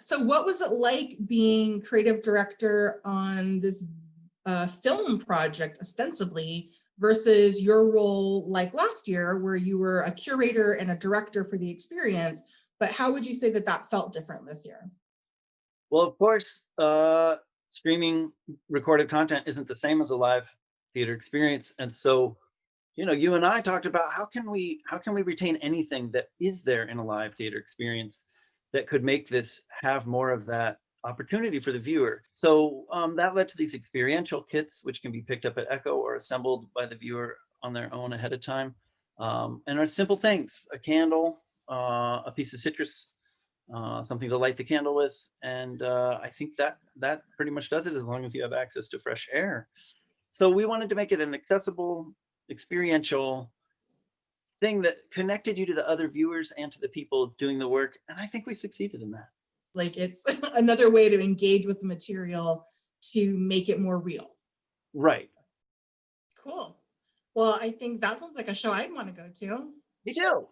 So what was it like being creative director on this film project ostensibly versus your role like last year where you were a curator and a director for the experience, but how would you say that that felt different this year? Well, of course, streaming recorded content isn't the same as a live theater experience, and so you and I talked about how can we retain anything that is there in a live theater experience that could make this have more of that opportunity for the viewer. So that led to these experiential kits, which can be picked up at Echo or assembled by the viewer on their own ahead of time, and are simple things: a candle, a piece of citrus, something to light the candle with, and I think that pretty much does it as long as you have access to fresh air. So we wanted to make it an accessible, experiential thing that connected you to the other viewers and to the people doing the work, and I think we succeeded in that. Like it's another way to engage with the material to make it more real. Right. Cool. Well, I think that sounds like a show I'd want to go to. Me too.